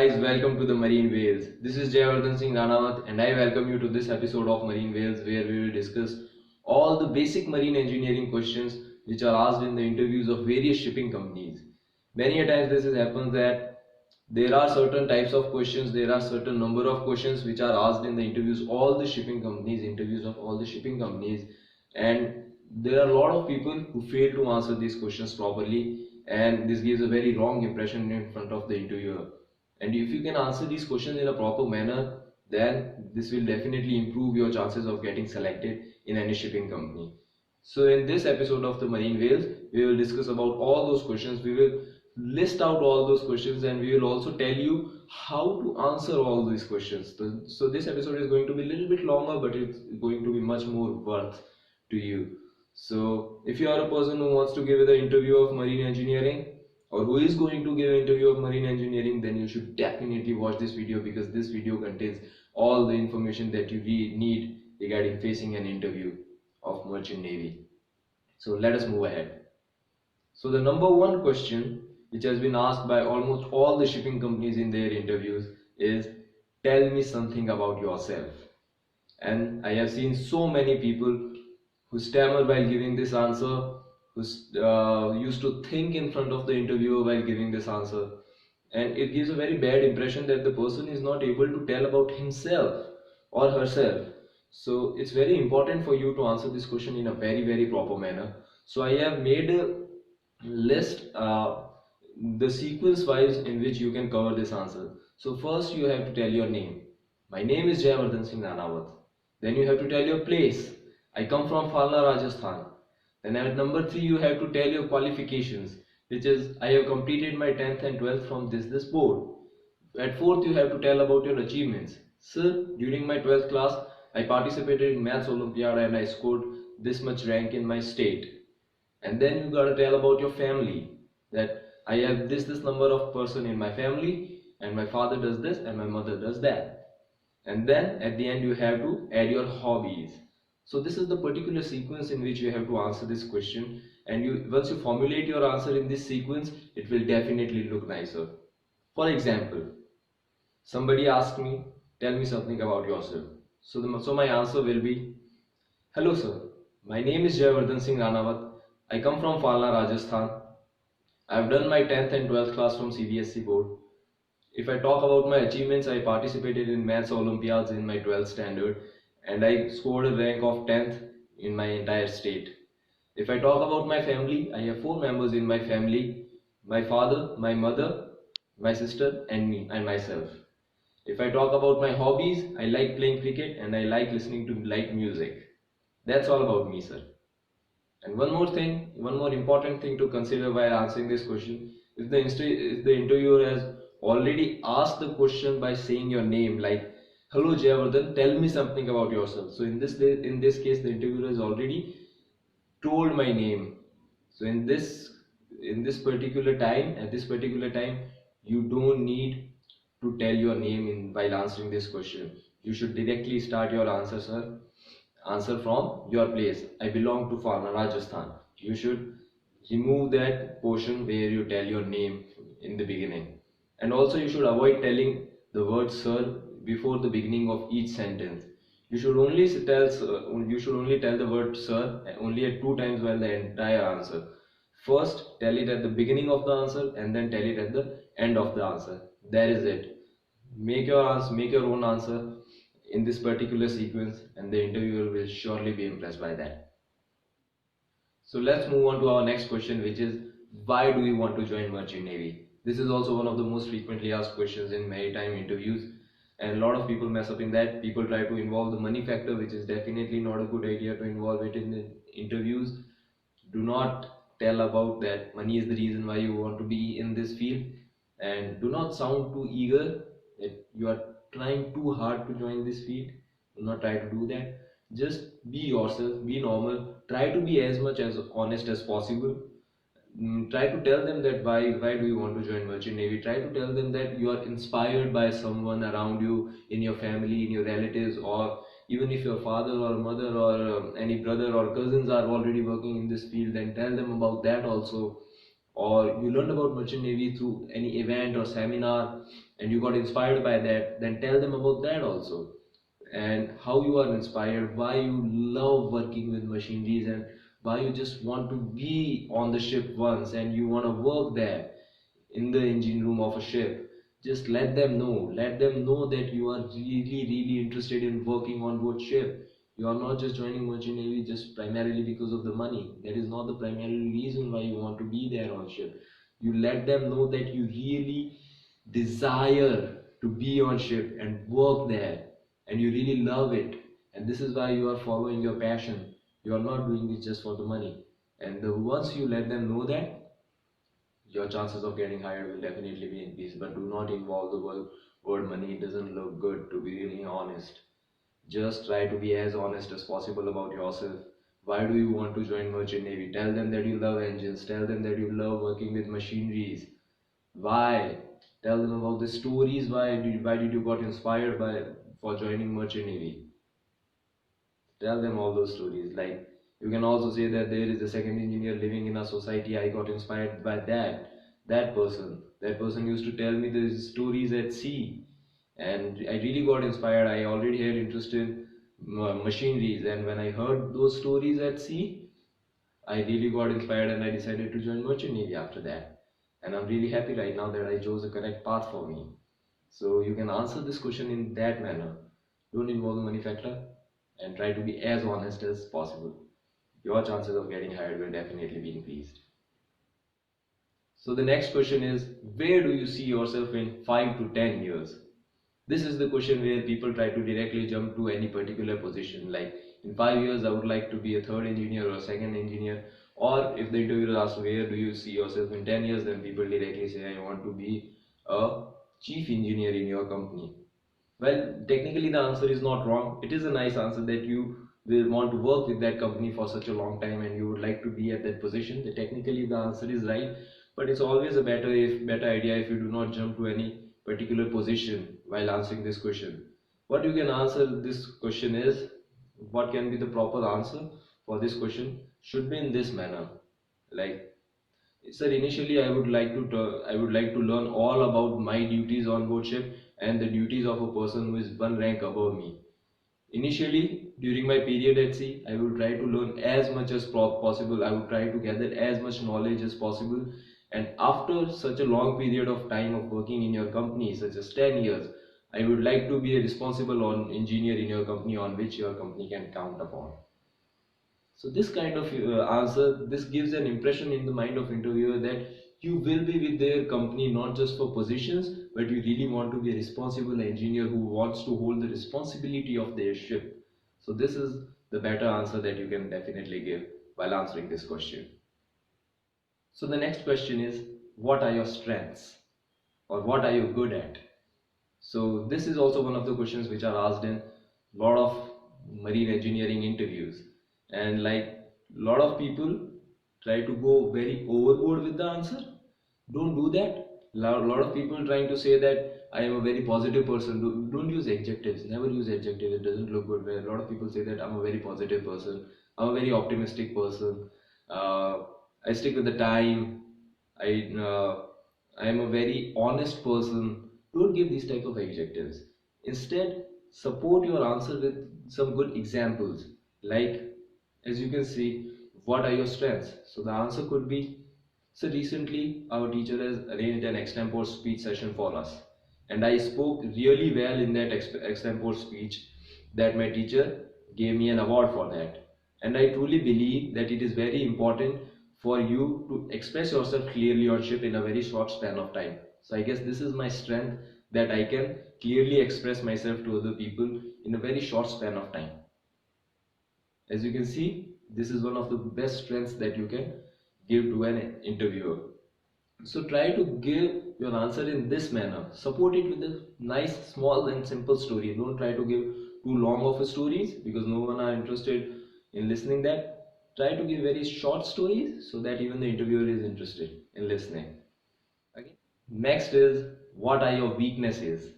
guys, welcome to the Marine Whales. This is Jayavardhan Singh Ranawat and I welcome you to this episode of Marine Whales where we will discuss all the basic marine engineering questions which are asked in the interviews of various shipping companies. Many a times this happens that there are certain types of questions, there are certain number of questions which are asked in the interviews, interviews of all the shipping companies, and there are a lot of people who fail to answer these questions properly, and this gives a very wrong impression in front of the interviewer. And if you can answer these questions in a proper manner, then this will definitely improve your chances of getting selected in any shipping company. So in this episode of the Marine Whales, we will discuss about all those questions. We will list out all those questions and we will also tell you how to answer all these questions. So this episode is going to be a little bit longer, but it's going to be much more worth to you. So if you are a person who wants to give the interview of marine engineering, or who is going to give an interview of marine engineering, then you should definitely watch this video, because this video contains all the information that you need regarding facing an interview of merchant navy. So let us move ahead. So the number one question which has been asked by almost all the shipping companies in their interviews is, tell me something about yourself. And I have seen so many people who stammer while giving this answer, who used to think in front of the interviewer while giving this answer, and it gives a very bad impression that the person is not able to tell about himself or herself. So it's very important for you to answer this question in a very proper manner. So I have made a list, the sequence wise in which you can cover this answer. So first you have to tell your name. My name is Jayavardhan Singh Ranawat. Then you have to tell your place. I come from Falna, Rajasthan. Then at number 3 you have to tell your qualifications, which is I have completed my 10th and 12th from this board. At 4th you have to tell about your achievements. Sir, during my 12th class I participated in Maths Olympiad and I scored this much rank in my state. And then you gotta tell about your family, that I have this number of person in my family, and my father does this and my mother does that. And then at the end you have to add your hobbies. So this is the particular sequence in which you have to answer this question, and once you formulate your answer in this sequence, it will definitely look nicer. For example, somebody asked me, tell me something about yourself. So my answer will be, hello sir, my name is Jayavardhan Singh Ranawat. I come from Falna, Rajasthan. I have done my 10th and 12th class from CBSE board. If I talk about my achievements, I participated in Maths Olympiads in my 12th standard and I scored a rank of 10th in my entire state. If I talk about my family, I have 4 members in my family: my father, my mother, my sister and me and myself. If I talk about my hobbies, I like playing cricket and I like listening to light music. That's all about me, sir. And one more important thing to consider while answering this question, if the interviewer has already asked the question by saying your name, like, hello Jayavardhan, tell me something about yourself. So in this case, the interviewer has already told my name. So at this particular time, you don't need to tell your name while answering this question. You should directly start your answer, sir. Answer from your place. I belong to Falna, Rajasthan. You should remove that portion where you tell your name in the beginning. And also you should avoid telling the word sir before the beginning of each sentence. You should only tell the word sir only at 2 times while the entire answer. First tell it at the beginning of the answer and then tell it at the end of the answer. That is it. Make your own answer in this particular sequence and the interviewer will surely be impressed by that. So let's move on to our next question, which is, why do you want to join merchant navy? This is also one of the most frequently asked questions in maritime interviews, and a lot of people mess up in that. People try to involve the money factor, which is definitely not a good idea to involve it in the interviews. Do not tell about that money is the reason why you want to be in this field, and do not sound too eager that you are trying too hard to join this field. Do not try to do that. Just be yourself, be normal, try to be as much as honest as possible. Try to tell them that why do you want to join merchant navy. Try to tell them that you are inspired by someone around you, in your family, in your relatives, or even if your father or mother or any brother or cousins are already working in this field, then tell them about that also. or you learned about merchant navy through any event or seminar and you got inspired by that, then tell them about that also, and how you are inspired, why you love working with machineries, and why you just want to be on the ship once and you want to work there in the engine room of a ship. Just let them know that you are really interested in working on board ship. You are not just joining merchant navy just primarily because of the money. That is not the primary reason why you want to be there on ship. You let them know that you really desire to be on ship and work there, and you really love it, and this is why you are following your passion. You are not doing it just for the money. And once you let them know that, your chances of getting hired will definitely be increased. But do not involve the word money. It doesn't look good, to be really honest. Just try to be as honest as possible about yourself. Why do you want to join merchant navy? Tell them that you love engines. Tell them that you love working with machineries. Why? Tell them about the stories. Why did you got inspired by for joining merchant navy? Tell them all those stories. Like, you can also say that there is a second engineer living in our society. I got inspired by that person used to tell me the stories at sea, and I really got inspired. I already had interest in machineries, and when I heard those stories at sea, I really got inspired and I decided to join merchant navy after that. And I'm really happy right now that I chose the correct path for me. So you can answer this question in that manner. Don't involve the money factor and try to be as honest as possible. Your chances of getting hired will definitely be increased. So the next question is, where do you see yourself in 5 to 10 years? This is the question where people try to directly jump to any particular position. Like, in 5 years, I would like to be a third engineer or a second engineer. Or if the interviewer asks, where do you see yourself in 10 years, then people directly say, I want to be a chief engineer in your company. Well, technically the answer is not wrong. It is a nice answer that you will want to work with that company for such a long time and you would like to be at that position. Technically the answer is right, but it's always a better idea if you do not jump to any particular position while answering this question. What you can answer this question is, what can be the proper answer for this question should be in this manner. Like, sir, initially I would like to learn all about my duties on board ship and the duties of a person who is one rank above me. Initially, during my period at sea, I would try to learn as much as possible. I would try to gather as much knowledge as possible. And after such a long period of time of working in your company, such as 10 years, I would like to be a responsible engineer in your company on which your company can count upon. So this kind of answer, this gives an impression in the mind of interviewer that you will be with their company not just for positions, but you really want to be a responsible engineer who wants to hold the responsibility of their ship. So this is the better answer that you can definitely give while answering this question. So the next question is, what are your strengths or what are you good at? So this is also one of the questions which are asked in a lot of marine engineering interviews, and like, a lot of people try to go very overboard with the answer. Don't do that. Lot of people trying to say that I am a very positive person. Don't use adjectives. Never use adjectives. It doesn't look good. Where a lot of people say that I'm a very positive person. I'm a very optimistic person. Uh, I stick with the time. I uh, I am a very honest person. Don't give these type of adjectives. Instead, support your answer with some good examples. Like, as you can see, what are your strengths? So the answer could be, so recently our teacher has arranged an extempore speech session for us, and I spoke really well in that extempore speech that my teacher gave me an award for that. And I truly believe that it is very important for you to express yourself clearly on ship in a very short span of time. So I guess this is my strength, that I can clearly express myself to other people in a very short span of time. As you can see, this is one of the best strengths that you can give to an interviewer. So try to give your answer in this manner. Support it with a nice, small and simple story. Don't try to give too long of a stories because no one are interested in listening that. Try to give very short stories so that even the interviewer is interested in listening. Okay. Next is, what are your weaknesses?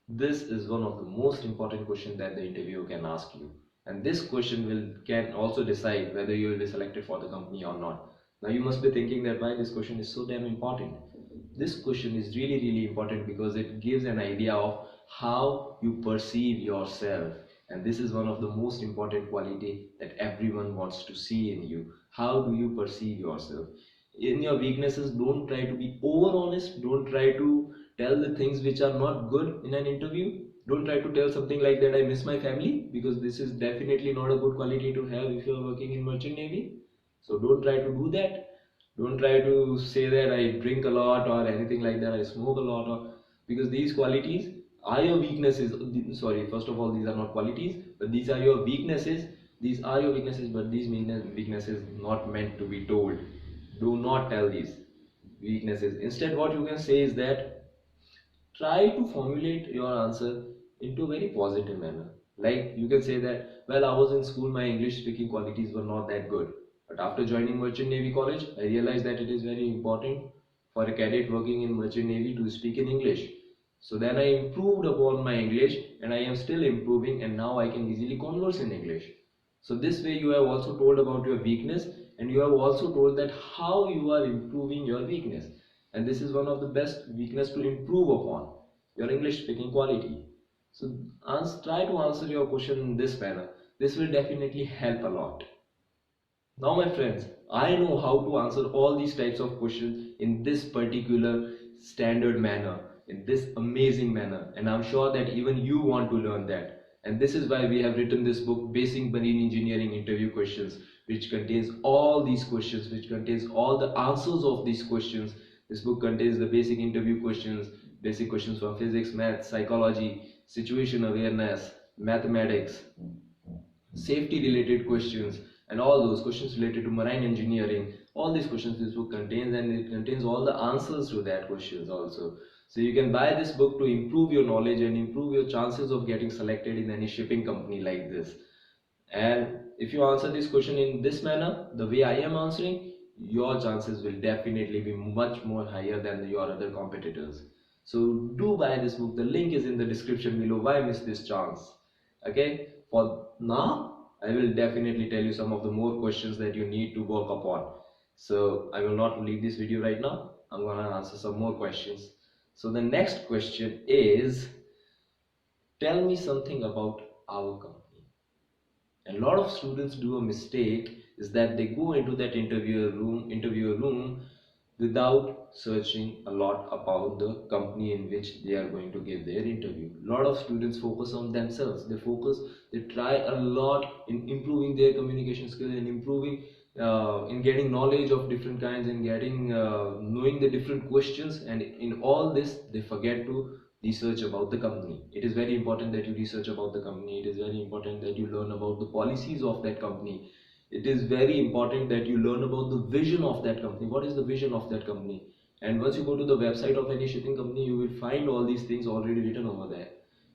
This is one of the most important questions that the interviewer can ask you. And this question can also decide whether you will be selected for the company or not. Now you must be thinking that why this question is so damn important. This question is really really important because it gives an idea of how you perceive yourself, and this is one of the most important quality that everyone wants to see in you. How do you perceive yourself? In your weaknesses, don't try to be over honest, don't try to tell the things which are not good in an interview. Don't try to tell something like that I miss my family, because this is definitely not a good quality to have if you are working in merchant navy. So don't try to do that. Don't try to say that I drink a lot or anything like that, I smoke a lot, or because these qualities are your weaknesses. Sorry, first of all, these are not qualities, but these are your weaknesses. These are your weaknesses, but these weaknesses not meant to be told. Do not tell these weaknesses. Instead, what you can say is that try to formulate your answer into a very positive manner. Like you can say that, well, I was in school, my English speaking qualities were not that good. But after joining Merchant Navy College, I realized that it is very important for a cadet working in Merchant Navy to speak in English. So then I improved upon my English, and I am still improving, and now I can easily converse in English. So this way you have also told about your weakness, and you have also told that how you are improving your weakness. And this is one of the best weakness to improve upon, your English speaking quality. So try to answer your question in this manner. This will definitely help a lot. Now, my friends, I know how to answer all these types of questions in this particular standard manner, in this amazing manner, and I'm sure that even you want to learn that. And this is why we have written this book, Basic Marine Engineering Interview Questions, which contains all these questions, which contains all the answers of these questions. This book contains the basic interview questions, basic questions from physics, math, psychology, situation awareness, mathematics, safety related questions, and all those questions related to marine engineering. All these questions this book contains, and it contains all the answers to that questions also. So you can buy this book to improve your knowledge and improve your chances of getting selected in any shipping company like this. And if you answer this question in this manner, the way I am answering, your chances will definitely be much more higher than your other competitors. So do buy this book. The link is in the description below. Why miss this chance? Okay. For now, I will definitely tell you some of the more questions that you need to work upon. So I will not leave this video right now. I'm gonna answer some more questions. So the next question is, tell me something about our company. And a lot of students do a mistake is that they go into that interviewer room without searching a lot about the company in which they are going to give their interview. A lot of students focus on themselves. They try a lot in improving their communication skills, and improving in getting knowledge of different kinds, and getting knowing the different questions, and in all this they forget to research about the company. It is very important that you research about the company. It is very important that you learn about the policies of that company. It is very important that you learn about the vision of that company. What is the vision of that company? And once you go to the website of any shipping company, you will find all these things already written over there.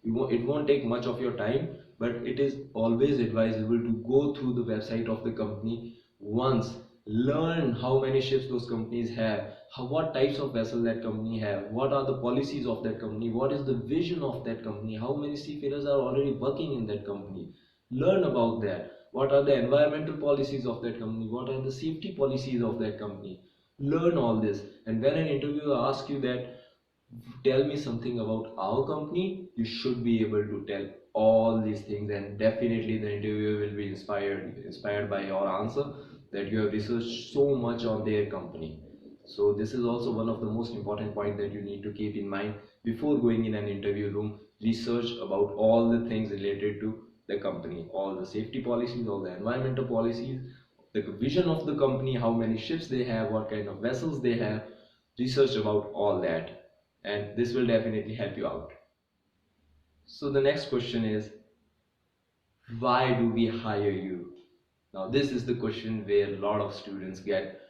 It won't take much of your time, but it is always advisable to go through the website of the company once. Learn how many ships those companies have, what types of vessel that company have, what are the policies of that company, what is the vision of that company, how many seafarers are already working in that company. Learn about that. What are the environmental policies of that company, what are the safety policies of that company. Learn all this, and when an interviewer asks you that, tell me something about our company, you should be able to tell all these things, and definitely the interviewer will be inspired by your answer, that you have researched so much on their company. So this is also one of the most important point that you need to keep in mind before going in an interview room. Research about all the things related to the company, all the safety policies, all the environmental policies, the vision of the company, how many ships they have, what kind of vessels they have. Research about all that, and this will definitely help you out. So the next question is, why do we hire you? Now this is the question where a lot of students get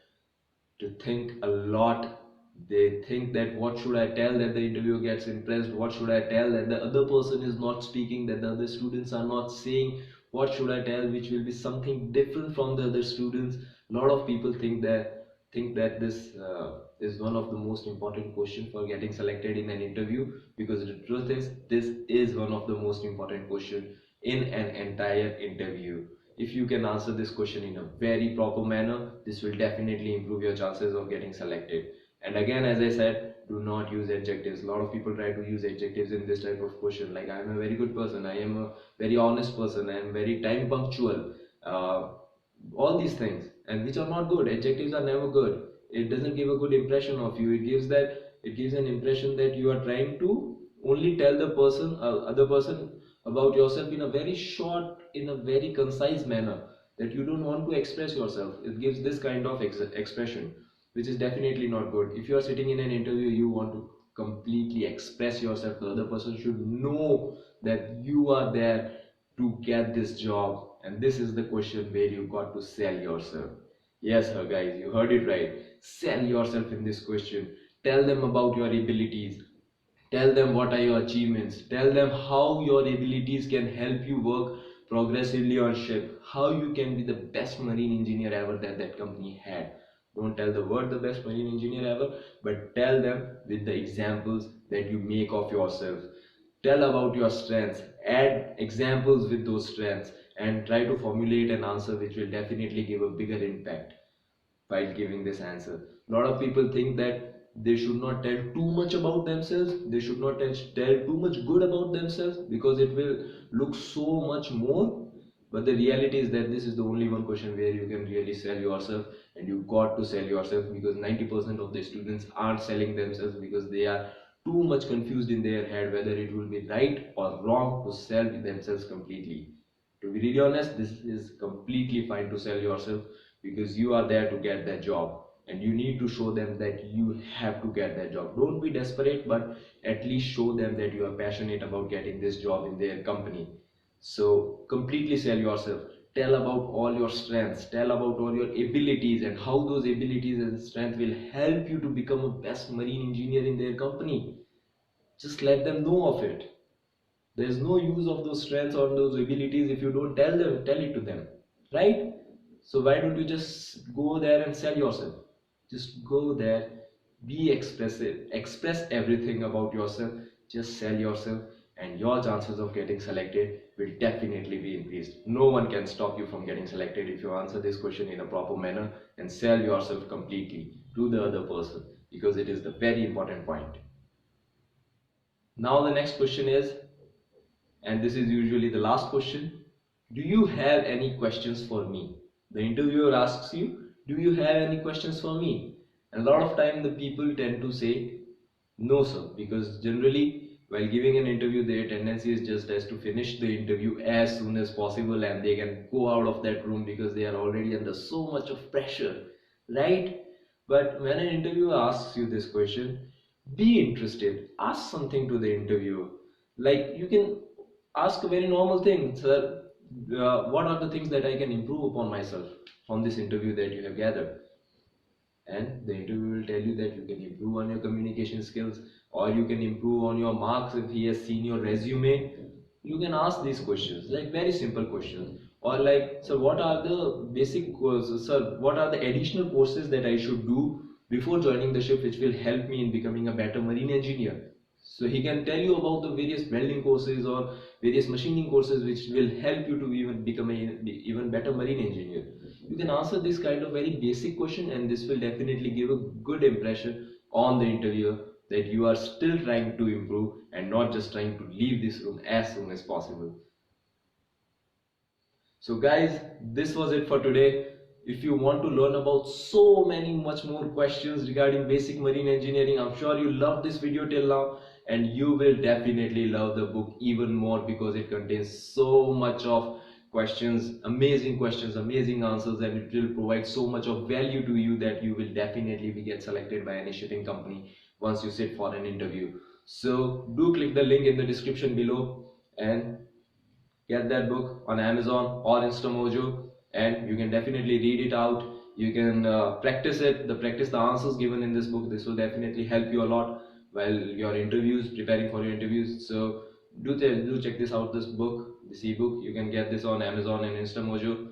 to think a lot. They think that what should I tell that the interviewer gets impressed, what should I tell that the other person is not speaking, that the other students are not saying, what should I tell which will be something different from the other students. A lot of people think that this is one of the most important question for getting selected in an interview, because the truth is this is one of the most important question in an entire interview. if you can answer this question in a very proper manner, this will definitely improve your chances of getting selected. And again, as I said, do not use adjectives. A lot of people try to use adjectives in this type of question, like I am a very good person, I am a very honest person, I am very time punctual, uh, all these things, and which are not good. Adjectives are never good. It doesn't give a good impression of you. It gives an impression that you are trying to only tell the person, other person, about yourself in a very short, in a very concise manner, that you don't want to express yourself. It gives this kind of expression, which is definitely not good. If you are sitting in an interview, you want to completely express yourself. The other person should know that you are there to get this job. And this is the question where you got to sell yourself. Yes, guys, you heard it right. Sell yourself in this question. Tell them about your abilities. Tell them what are your achievements. Tell them how your abilities can help you work progressively on ship. How you can be the best marine engineer ever that that company had. Don't tell the word the best marine engineer ever, but tell them with the examples that you make of yourself. Tell about your strengths, add examples with those strengths, and try to formulate an answer which will definitely give a bigger impact while giving this answer. A lot of people think that they should not tell too much about themselves, they should not tell too much good about themselves, because it will look so much more. But the reality is that this is the only one question where you can really sell yourself, and you got to sell yourself, because 90% of the students aren't selling themselves because they are too much confused in their head whether it will be right or wrong to sell themselves completely. To be really honest, this is completely fine to sell yourself, because you are there to get that job, and you need to show them that you have to get that job. Don't be desperate, but at least show them that you are passionate about getting this job in their company. So completely sell yourself. Tell about all your strengths, tell about all your abilities, and how those abilities and strengths will help you to become a best marine engineer in their company. Just let them know of it. There's no use of those strengths or those abilities if you don't tell it to them, right? So why don't you just go there and sell yourself? Just go there, be expressive, express everything about yourself, just sell yourself, and your chances of getting selected will definitely be increased. No one can stop you from getting selected if you answer this question in a proper manner and sell yourself completely to the other person, because it is the very important point. Now the next question is, and this is usually the last question, do you have any questions for me? The interviewer asks you, do you have any questions for me? And a lot of time the people tend to say no sir, because generally while giving an interview their tendency is just as to finish the interview as soon as possible, and they can go out of that room because they are already under so much of pressure, right? But when an interviewer asks you this question, be interested, ask something to the interviewer. Like, you can ask a very normal thing, sir. What are the things that I can improve upon myself from this interview that you have gathered? And the interviewer will tell you that you can improve on your communication skills, or you can improve on your marks. If he has seen your resume, you can ask these questions, like very simple questions. Or like, sir, what are the basic courses, sir, what are the additional courses that I should do before joining the ship, which will help me in becoming a better marine engineer? So he can tell you about the various welding courses or various machining courses which will help you to even become a even better marine engineer. You can answer this kind of very basic question, and this will definitely give a good impression on the interviewer that you are still trying to improve and not just trying to leave this room as soon as possible. So guys, this was it for today. If you want to learn about so many much more questions regarding basic marine engineering, I'm sure you loved this video till now, and you will definitely love the book even more, because it contains so much of questions, amazing answers, and it will provide so much of value to you that you will definitely be get selected by any shipping company once you sit for an interview. So do click the link in the description below and get that book on Amazon or Instamojo, and you can definitely read it out. You can practice it, practice the answers given in this book. This will definitely help you a lot while your interviews, preparing for your interviews. So do check this out, this book, this ebook. You can get this on Amazon and Instamojo.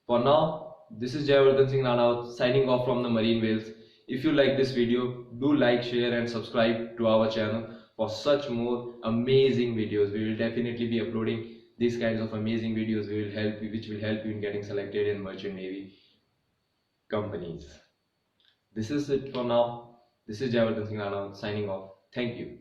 For now, this is Jayavardhan Singh Ranawat signing off from the Marine Whales. If you like this video, do like, share and subscribe to our channel for such more amazing videos. We will definitely be uploading these kinds of amazing videos will help you, which will help you in getting selected in merchant navy companies. This is it for now. This is Jayavardhan Singh Rana signing off. Thank you.